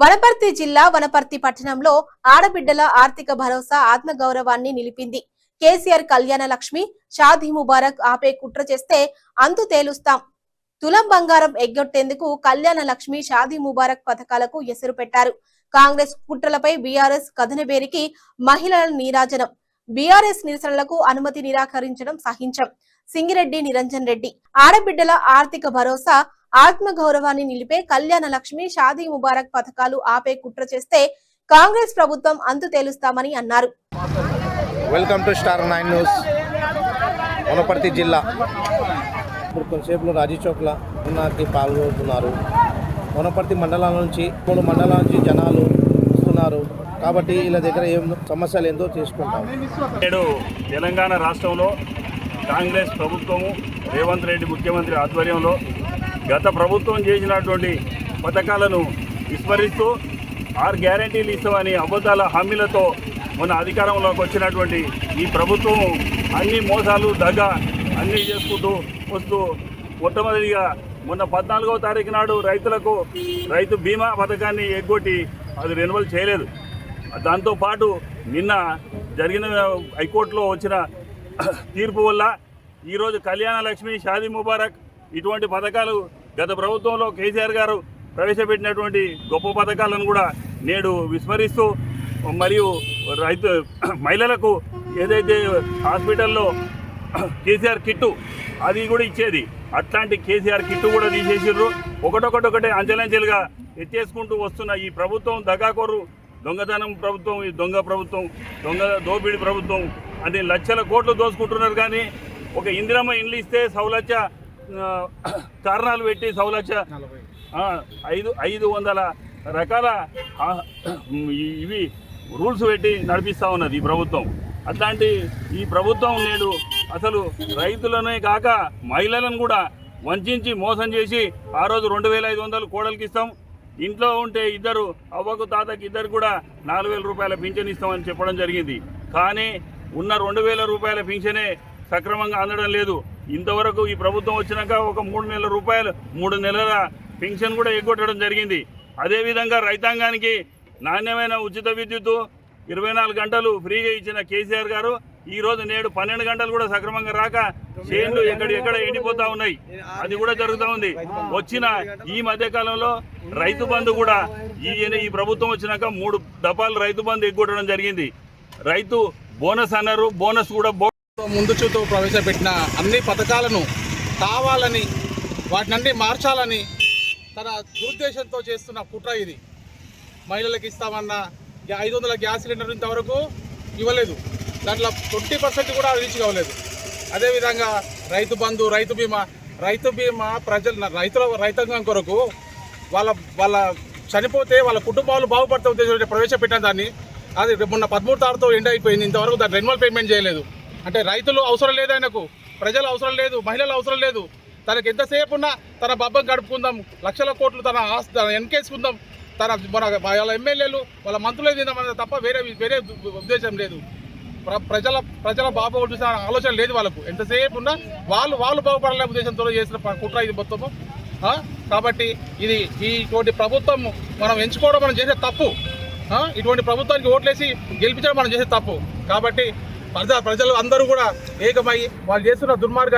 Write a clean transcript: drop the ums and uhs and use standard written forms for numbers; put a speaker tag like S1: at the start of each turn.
S1: వనపర్తి జిల్లా వనపర్తి పట్టణంలో ఆడబిడ్డల ఆర్థిక భరోసా ఆత్మగౌరవాన్ని నిలిపింది. కేసీఆర్ కళ్యాణ లక్ష్మి షాదీ ముబారక్ ఆపే కుట్ర చేస్తే అంతు తేలుస్తాం. తులం బంగారం ఎగ్గొట్టేందుకు కళ్యాణ లక్ష్మి షాదీ ముబారక్ పథకాలకు ఎసరు పెట్టారు. కాంగ్రెస్ కుట్రలపై బీఆర్ఎస్ కథనబేరికి మహిళల నీరాజనం. బీఆర్ఎస్ నిరసనలకు అనుమతి నిరాకరించడం సహించం. సింగిరెడ్డి నిరంజన్ రెడ్డి ఆడబిడ్డల ఆర్థిక భరోసా ఆత్మగౌరవాన్ని నిలిపే కళ్యాణ లక్ష్మి షాదీ ముబారక్ పథకాలు ఆపే కుట్ర చేస్తే కాంగ్రెస్ ప్రభుత్వం అంతు తేలుస్తామని అన్నారు.
S2: Welcome to star 9 news. Wanaparthy జిల్లా ఇప్పుడు కొంతసేపులో రాజీ చౌక్ల ఉన్నకి పాల్గొంటున్నారు. వనపర్తి మండలాల నుంచి 3 మండలాల నుంచి జనాలు వస్తున్నారు కాబట్టి వీళ్ళ దగ్గర ఏం సమస్యలు ఏందో తీసుకుంటాం.
S3: నేడు తెలంగాణ రాష్ట్రంలో కాంగ్రెస్ ప్రభుత్వము రేవంత్ రెడ్డి ముఖ్యమంత్రి ఆధ్వర్యంలో గత ప్రభుత్వం చేసినటువంటి పథకాలను విస్మరిస్తూ 6 గ్యారంటీలు ఇస్తామని అబద్ధాల హామీలతో మొన్న అధికారంలోకి వచ్చినటువంటి ఈ ప్రభుత్వం అన్ని మోసాలు దగ్గ అన్నీ చేసుకుంటూ వస్తూ మొట్టమొదటిగా మొన్న 14వ తారీఖు నాడు రైతులకు రైతు బీమా పథకాన్ని ఎగ్గొట్టి అది రెన్యువల్ చేయలేదు. దాంతోపాటు నిన్న జరిగిన హైకోర్టులో వచ్చిన తీర్పు వల్ల ఈరోజు కళ్యాణ లక్ష్మి షాదీ ముబారక్ ఇటువంటి పథకాలు గత ప్రభుత్వంలో కేసీఆర్ గారు ప్రవేశపెట్టినటువంటి గొప్ప పథకాలను కూడా నేడు విస్మరిస్తూ మరియు రైతు మహిళలకు ఏదైతే హాస్పిటల్లో కేసీఆర్ కిట్టు అది కూడా ఇచ్చేది అట్లాంటి కేసీఆర్ కిట్టు కూడా తీసేసిర్రు. ఒకటొకటొకటే అంచెలంచెలుగా ఎత్తేసుకుంటూ వస్తున్న ఈ ప్రభుత్వం దగాకోరు దొంగతనం ప్రభుత్వం, ఈ దొంగ ప్రభుత్వం, దొంగ దోపిడీ ప్రభుత్వం అన్ని లక్షల కోట్లు దోసుకుంటున్నారు. కానీ ఒక ఇందిరమ్మ ఇండ్లు ఇస్తే సౌలక్ష కారణాలు పెట్టి సౌలక్ష 500 రకాల ఇవి రూల్స్ పెట్టి నడిపిస్తూ ఉన్నది ఈ ప్రభుత్వం. అట్లాంటి ఈ ప్రభుత్వం నేడు అసలు రైతులనే కాక మహిళలను కూడా వంచి మోసం చేసి ఆ రోజు 2500 కోడలికి ఇస్తాం, ఇంట్లో ఉంటే ఇద్దరు అవ్వకు తాతకి ఇద్దరు కూడా 4000 రూపాయల పింఛన్ ఇస్తామని చెప్పడం జరిగింది. కానీ ఉన్న 2000 రూపాయల పింఛనే సక్రమంగా అందడం లేదు. ఇంతవరకు ఈ ప్రభుత్వం వచ్చినాక ఒక 3 నెలల రూపాయలు 3 నెలల పెన్షన్ కూడా ఎగ్గొట్టడం జరిగింది. అదేవిధంగా రైతాంగానికి నాణ్యమైన ఉచిత విద్యుత్తు 24 గంటలు ఫ్రీగా ఇచ్చిన కేసీఆర్ గారు ఈరోజు నేడు 12 గంటలు కూడా సక్రమంగా రాక చేన్లు ఎక్కడ ఎండిపోతూ ఉన్నాయి. అది కూడా జరుగుతూ ఉంది. వచ్చిన ఈ మధ్యకాలంలో రైతు బంధు కూడా ఈ ప్రభుత్వం వచ్చినాక 3 దఫాలు రైతు బంధు ఎగ్గొట్టడం జరిగింది. రైతు బోనస్ అన్నారు, బోనస్ కూడా
S4: ముందు చూతూ ప్రవేశపెట్టిన అన్ని పథకాలను కావాలని వాటినన్నీ మార్చాలని తన దురుద్దేశంతో చేస్తున్న కుట్ర ఇది. మహిళలకు ఇస్తామన్న 500 గ్యాస్ సిలిండర్ ఇంతవరకు ఇవ్వలేదు. దాంట్లో 20% కూడా రీచ్ కావలేదు. అదేవిధంగా రైతు బంధు, రైతు బీమా రైతాంగం కొరకు వాళ్ళ చనిపోతే వాళ్ళ కుటుంబాలు బాగుపడితే ఉద్దేశంతో ప్రవేశపెట్టిన దాన్ని అది మొన్న 13 తారీఖుతో ఎండ్ అయిపోయింది. ఇంతవరకు దాన్ని రెన్యువల్ పేమెంట్ చేయలేదు. అంటే రైతులు అవసరం లేదు, ఆయనకు ప్రజలు అవసరం లేదు, మహిళలు అవసరం లేదు. తనకు ఎంతసేపు ఉన్నా తన బబ్బం గడుపుకుందాం, లక్షల కోట్లు తన ఎన్కేసుకుందాం, వాళ్ళ ఎమ్మెల్యేలు వాళ్ళ మంత్రులే తిందామన్న తప్ప వేరే ఉద్దేశం లేదు. ప్రజల బాబు చూసిన ఆలోచన లేదు వాళ్ళకు. ఎంతసేపు ఉన్నా వాళ్ళు బాగుపడాలనే ఉద్దేశంతో చేసిన కుట్ర ఇది మొత్తము. కాబట్టి ఇటువంటి ప్రభుత్వం మనం ఎంచుకోవడం మనం చేసే తప్పు. ఇటువంటి ప్రభుత్వానికి ఓట్లేసి గెలిపించడం మనం చేసే తప్పు. కాబట్టి ప్రజలు అందరూ కూడా ఏకమై వాళ్ళు చేస్తున్న దుర్మార్గాన్ని